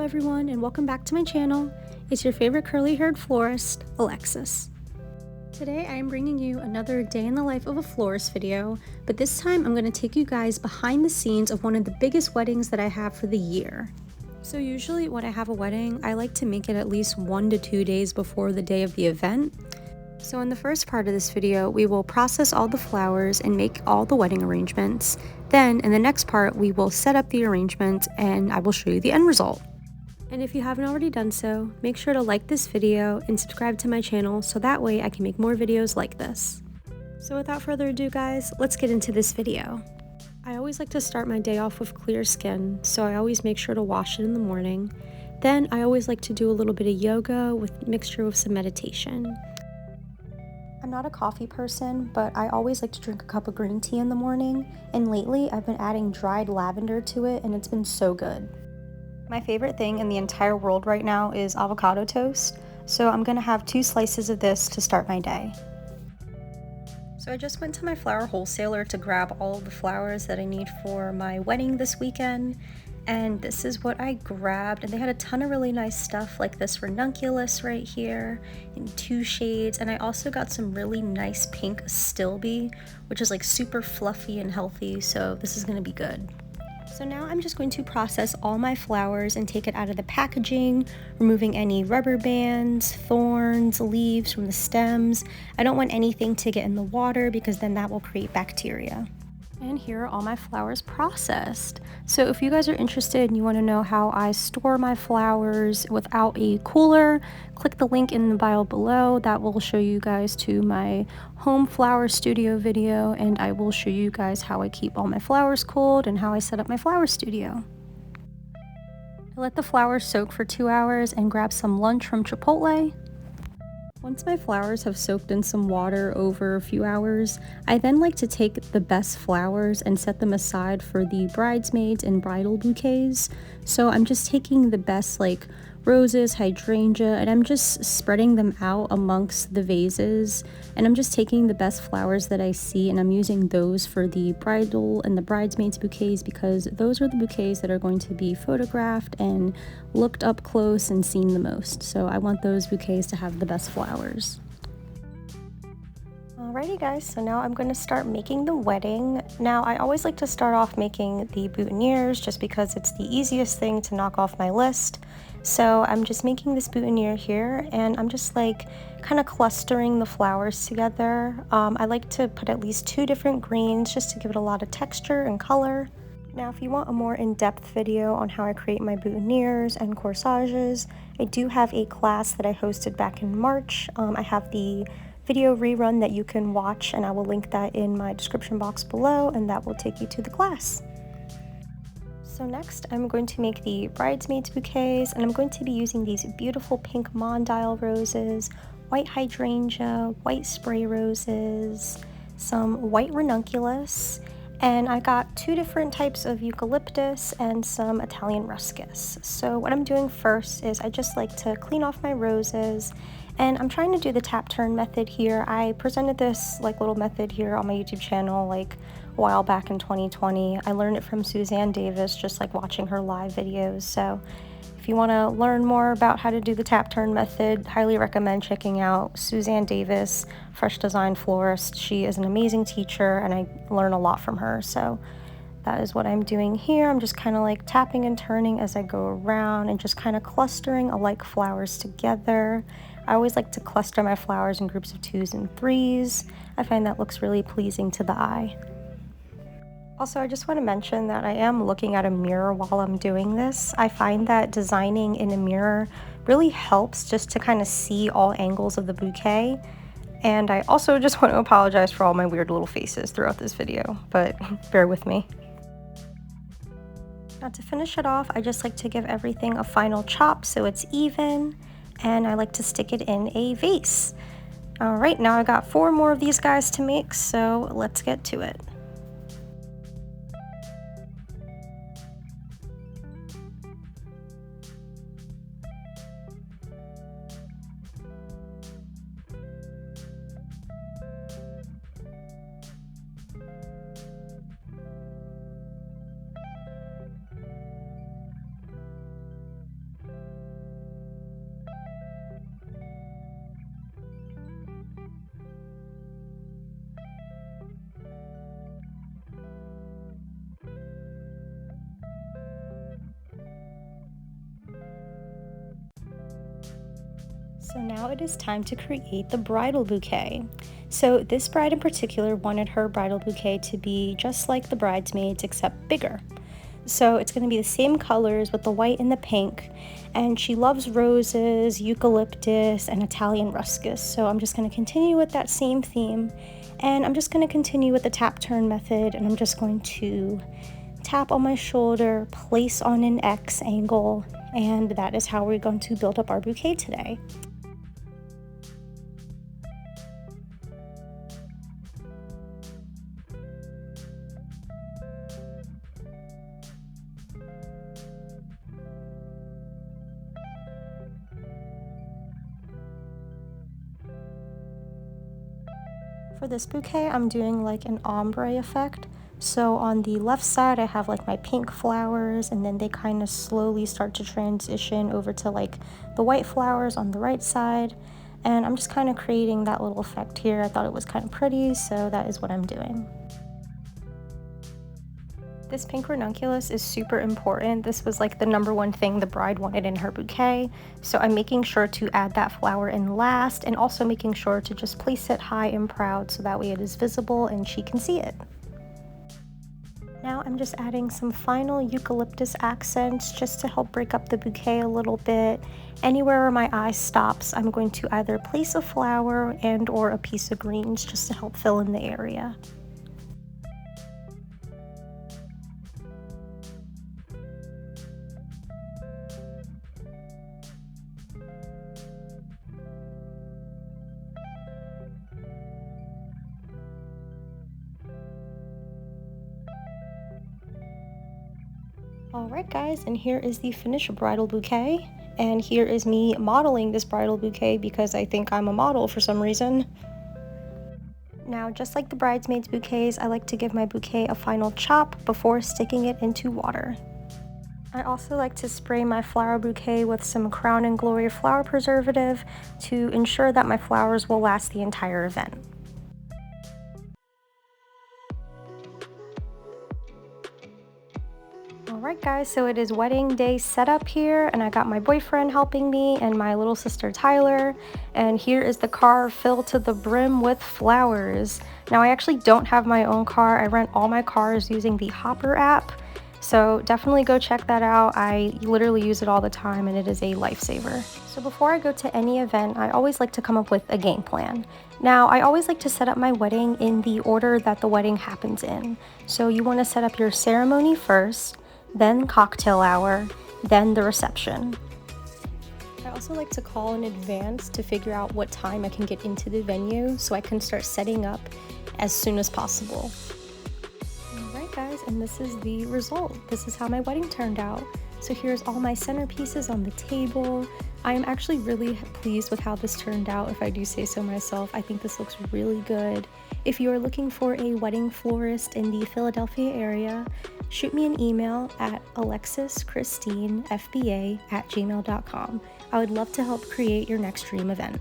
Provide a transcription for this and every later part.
everyone, and welcome back to my channel. It's your favorite curly-haired florist, Alexis. Today I am bringing you another day in the life of a florist video, but this time I'm going to take you guys behind the scenes of one of the biggest weddings that I have for the year. So usually when I have a wedding, I like to make it at least 1 to 2 days before the day of the event. So in the first part of this video, we will process all the flowers and make all the wedding arrangements. Then in the next part, we will set up the arrangements and I will show you the end result. And if you haven't already done so, make sure to like this video and subscribe to my channel so that way I can make more videos like this. So without further ado guys, let's get into this video. I always like to start my day off with clear skin, so I always make sure to wash it in the morning. Then I always like to do a little bit of yoga with mixture with some meditation. I'm not a coffee person, but I always like to drink a cup of green tea in the morning, and lately I've been adding dried lavender to it and it's been so good. My favorite thing in the entire world right now is avocado toast, so I'm gonna have 2 slices of this to start my day. So I just went to my flower wholesaler to grab all of the flowers that I need for my wedding this weekend, and this is what I grabbed, and they had a ton of really nice stuff like this ranunculus right here in 2 shades, and I also got some really nice pink stilbe, which is like super fluffy and healthy, so this is gonna be good. So now I'm just going to process all my flowers and take it out of the packaging, removing any rubber bands, thorns, leaves from the stems. I don't want anything to get in the water because then that will create bacteria. And here are all my flowers processed. So if you guys are interested and you want to know how I store my flowers without a cooler, click the link in the bio below. That will show you guys to my home flower studio video, and I will show you guys how I keep all my flowers cooled and how I set up my flower studio. I let the flowers soak for 2 hours and grab some lunch from Chipotle. Once my flowers have soaked in some water over a few hours, I then like to take the best flowers and set them aside for the bridesmaids and bridal bouquets. So I'm just taking the best like roses, hydrangea, and I'm just spreading them out amongst the vases, and I'm just taking the best flowers that I see and I'm using those for the bridal and the bridesmaids bouquets because those are the bouquets that are going to be photographed and looked up close and seen the most. So I want those bouquets to have the best flowers. Alrighty guys, so now I'm going to start making the wedding. Now I always like to start off making the boutonnieres just because it's the easiest thing to knock off my list. So I'm just making this boutonniere here and I'm just like kind of clustering the flowers together. I like to put at least 2 different greens just to give it a lot of texture and color. Now if you want a more in-depth video on how I create my boutonnieres and corsages, I do have a class that I hosted back in March. I have the video rerun that you can watch and I will link that in my description box below and that will take you to the class. So next I'm going to make the bridesmaids bouquets and I'm going to be using these beautiful pink mondial roses, white hydrangea, white spray roses, some white ranunculus, and I got 2 different types of eucalyptus and some Italian ruscus. So what I'm doing first is I just like to clean off my roses, and I'm trying to do the tap turn method here. I presented this like little method here on my YouTube channel like a while back in 2020. I learned it from Suzanne Davis, just like watching her live videos. So if you want to learn more about how to do the tap turn method, highly recommend checking out Suzanne Davis, Fresh Design Florist. She is an amazing teacher and I learn a lot from her. So that is what I'm doing here. I'm just kind of like tapping and turning as I go around and just kind of clustering alike flowers together. I always like to cluster my flowers in groups of 2s and 3s. I find that looks really pleasing to the eye. Also, I just want to mention that I am looking at a mirror while I'm doing this. I find that designing in a mirror really helps just to kind of see all angles of the bouquet. And I also just want to apologize for all my weird little faces throughout this video, but bear with me. Now to finish it off, I just like to give everything a final chop so it's even, and I like to stick it in a vase. Alright, now I got 4 more of these guys to make, so let's get to it. So now it is time to create the bridal bouquet. So this bride in particular wanted her bridal bouquet to be just like the bridesmaids except bigger. So it's going to be the same colors with the white and the pink, and she loves roses, eucalyptus, and Italian ruscus. So I'm just going to continue with that same theme, and I'm just going to continue with the tap turn method, and I'm just going to tap on my shoulder, place on an X angle, and that is how we're going to build up our bouquet today. For this bouquet, I'm doing like an ombre effect. So on the left side, I have like my pink flowers, and then they kind of slowly start to transition over to like the white flowers on the right side. And I'm just kind of creating that little effect here. I thought it was kind of pretty, so that is what I'm doing. This pink ranunculus is super important. This was like the #1 thing the bride wanted in her bouquet. So I'm making sure to add that flower in last, and also making sure to just place it high and proud so that way it is visible and she can see it. Now I'm just adding some final eucalyptus accents just to help break up the bouquet a little bit. Anywhere where my eye stops, I'm going to either place a flower and or a piece of greens just to help fill in the area. Alright guys, and here is the finished bridal bouquet, and here is me modeling this bridal bouquet because I think I'm a model for some reason. Now, just like the bridesmaids bouquets, I like to give my bouquet a final chop before sticking it into water. I also like to spray my flower bouquet with some Crown and Glory flower preservative to ensure that my flowers will last the entire event. Alright guys, so it is wedding day set up here, and I got my boyfriend helping me and my little sister Tyler, and here is the car filled to the brim with flowers. Now I actually don't have my own car. I rent all my cars using the Hopper app, so definitely go check that out. I literally use it all the time and it is a lifesaver. So before I go to any event, I always like to come up with a game plan. Now I always like to set up my wedding in the order that the wedding happens in. So you want to set up your ceremony first, then cocktail hour, then the reception. I also like to call in advance to figure out what time I can get into the venue so I can start setting up as soon as possible. Alright guys, and this is the result. This is how my wedding turned out. So here's all my centerpieces on the table. I am actually really pleased with how this turned out, if I do say so myself. I think this looks really good. If you are looking for a wedding florist in the Philadelphia area, shoot me an email at alexischristinefba@gmail.com. I would love to help create your next dream event.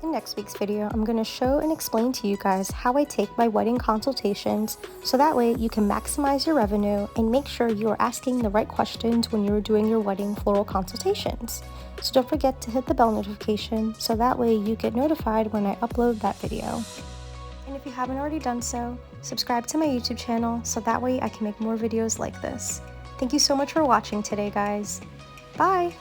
In next week's video, I'm going to show and explain to you guys how I take my wedding consultations so that way you can maximize your revenue and make sure you are asking the right questions when you're doing your wedding floral consultations. So don't forget to hit the bell notification so that way you get notified when I upload that video. And if you haven't already done so, subscribe to my YouTube channel so that way I can make more videos like this. Thank you so much for watching today, guys. Bye!